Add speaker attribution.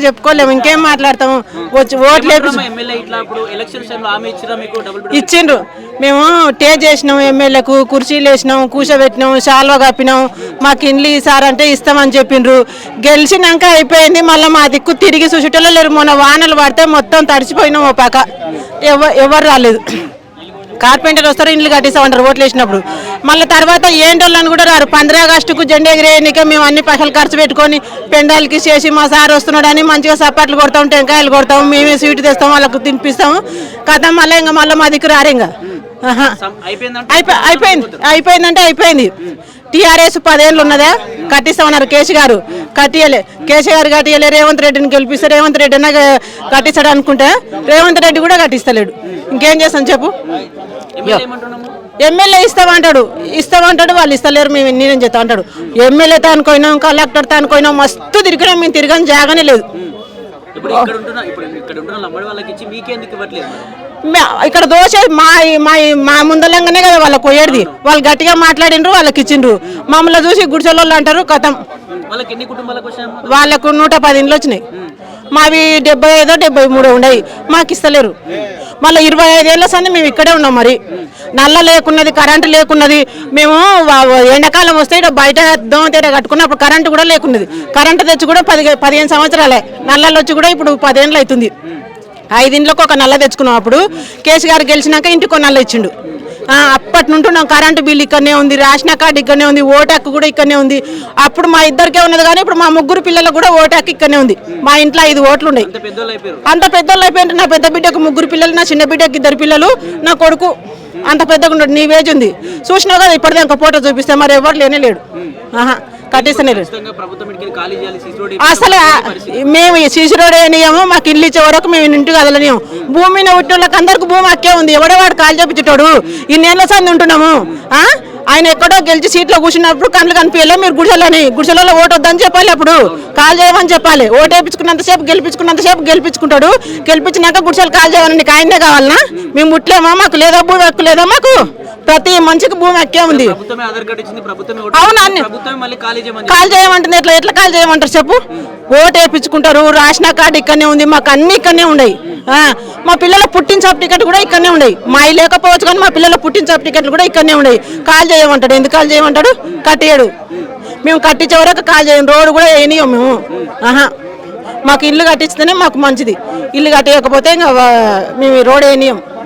Speaker 1: చెప్పుకోలేము, ఇంకేం మాట్లాడతాము. వచ్చి ఓట్లు ఇచ్చిండ్రు. మేము టేజ్ చేసినాం, ఎమ్మెల్యేకు కుర్చీలు వేసినాం, కూర్చోబెట్టినాం, శాల్వా కప్పినాం, మాకు ఇండ్లు ఈసారంటే ఇస్తామని చెప్పిండ్రు. గెలిచినాక అయిపోయింది. మళ్ళీ మా దిక్కు తిరిగి చూసేటోళ్ళు లేరు. మొన్న వానలు పడితే మొత్తం తడిచిపోయినాం. ఓ పక్క ఎవరు రాలేదు. కార్పెంటర్ వస్తారు, ఇండ్లు కట్టిస్తామంటారు ఓట్లు వేసినప్పుడు. మళ్ళీ తర్వాత ఏంటోళ్ళని కూడా రారు. 15 ఆగస్టుకు జెండా ఎగిరేయనికే మేము అన్ని పైసలు ఖర్చు పెట్టుకొని పెండాలకి చేసి మా సార్ వస్తున్నాడని మంచిగా సపాట్లు కొడతాం, టెంకాయలు కొడతాం, మేమే స్వీట్ తెస్తాం, వాళ్ళకు తినిపిస్తాము. కథ మళ్ళీ ఇంకా మళ్ళీ మా దిక్కు రారు. ఇంకా అయిపోయిందంటే అయిపోయింది. టీఆర్ఎస్ 10 ఏళ్ళు ఉన్నదా, కట్టిస్తామన్నారు కేసీ గారు, కట్టియలే. కేసీ గారు కట్టియలే. రేవంత్ రెడ్డిని గెలిపిస్తే రేవంత్ రెడ్డి అన్న కట్టిస్తాడు అనుకుంటే రేవంత్ రెడ్డి కూడా కట్టిస్తలేడు. ఇంకేం చేస్తాం చెప్పు. ఎమ్మెల్యే ఇస్తామంటాడు, వాళ్ళు ఇస్తలేరు, మేము నేనేం చేస్తా అంటాడు. ఎమ్మెల్యేతో అనుకోయినాం, కలెక్టర్తో అనుకోయినాం, మస్తు తిరిగినాం, మేము తిరగని జాగానే లేదు. ఇక్కడ దోష మా ముందలంగానే కదా వాళ్ళకి పోయేది. వాళ్ళు గట్టిగా మాట్లాడిండ్రు, వాళ్ళకి ఇచ్చిండ్రు. మమ్మల్ని చూసి గుడిసెలోళ్ళు అంటారు కథం. వాళ్ళకు 110 ఇండ్లు వచ్చినాయి. మావి 75 73 ఉన్నాయి. మాకు ఇస్తలేరు. మళ్ళీ 25 ఏళ్ళ సంది మేము ఇక్కడే ఉన్నాం. మరి నల్ల లేకున్నది, కరెంటు లేకున్నది. మేము ఎండాకాలం వస్తే ఇక్కడ బయట దోమతేట కట్టుకున్నప్పుడు కరెంటు కూడా లేకున్నది. కరెంటు తెచ్చి కూడా 15 సంవత్సరాలే. నల్లలు వచ్చి కూడా ఇప్పుడు 10 ఏళ్ళు అవుతుంది. 5 ఇండ్లకు ఒక నల్ల తెచ్చుకున్నాం. అప్పుడు కేసీ గారు గెలిచినాక ఇంటికి నల్ల ఇచ్చిండు. అప్పటి నుండి ఉన్నాం. కరెంటు బిల్ ఇక్కడనే ఉంది, రేషన్ కార్డు ఇక్కడనే ఉంది, ఓటు హక్కు కూడా ఇక్కడనే ఉంది. అప్పుడు మా ఇద్దరికే ఉన్నది, కానీ ఇప్పుడు మా 3 పిల్లలకు కూడా ఓటు హక్కు ఇక్కడనే ఉంది. మా ఇంట్లో 5 ఓట్లు ఉన్నాయి. అంత పెద్దోళ్ళు అయిపోయింది. నా పెద్ద బిడ్డకు 3 పిల్లలు, నా చిన్న బిడ్డకు 2 పిల్లలు, నా కొడుకు అంత పెద్దగా ఉన్నాడు. నీ వేజ్ ఉంది, చూసినావు కదా. ఇప్పటిదాకా ఫోటో చూపిస్తే మరి ఎవరు లేనే లేడు. కట్టిస్తనే అసలు మేము సీసీ రోడ్ వేయనియము. మాకు ఇల్లు ఇచ్చే వరకు మేము ఇంటికి కదలనియము. భూమిని పుట్టిన వాళ్ళకి అందరికి భూమి హక్కే ఉంది. ఎవడో వాడు కాలు చేపించేటోడు. ఇన్నేళ్ళ సంది ఉంటున్నాము. ఆయన ఎక్కడో గెలిచి సీట్లో కూర్చున్నప్పుడు కళ్ళు కనిపించలే. మీరు గుడిసెలలో ఓటు వద్దని చెప్పాలి. అప్పుడు కాల్ చేయమని చెప్పాలి. ఓటు వేయించుకున్నంతసేపు గెలిపించుకుంటాడు. గెలిపించినాక గుడిసెలు కాల్ చేయమని నీకు ఆయనే కావాలనా? మేము ముట్లేమా? మాకు లేదా భూమి హక్కు లేదా? మాకు ప్రతి మనిషికి భూమి హక్కే ఉంది. అవునా? కాల్ చేయమంటుంది. ఎట్లా కాల్ చేయమంటారు చెప్పు? ఓటు వేయించుకుంటారు. రేషన్ కార్డు ఇక్కడనే ఉంది. మాకు అన్ని ఇక్కడనే ఉన్నాయి. మా పిల్లల పుట్టిన టికెట్ కూడా ఇక్కడనే ఉన్నాయి. మా లేకపోవచ్చు కానీ మా పిల్లల పుట్టిన టికెట్లు కూడా ఇక్కడనే ఉన్నాయి. కాల్ చేయమంటాడు. ఎందుకు కాల్ చేయమంటాడు? కట్టియాడు. మేము కట్టించే వరకు కాల్ చేయం. రోడ్డు కూడా వేయనియం మేము. మాకు ఇల్లు కట్టిస్తేనే మాకు మంచిది. ఇల్లు కట్టేయకపోతే ఇంకా మేము రోడ్ వేయనియం.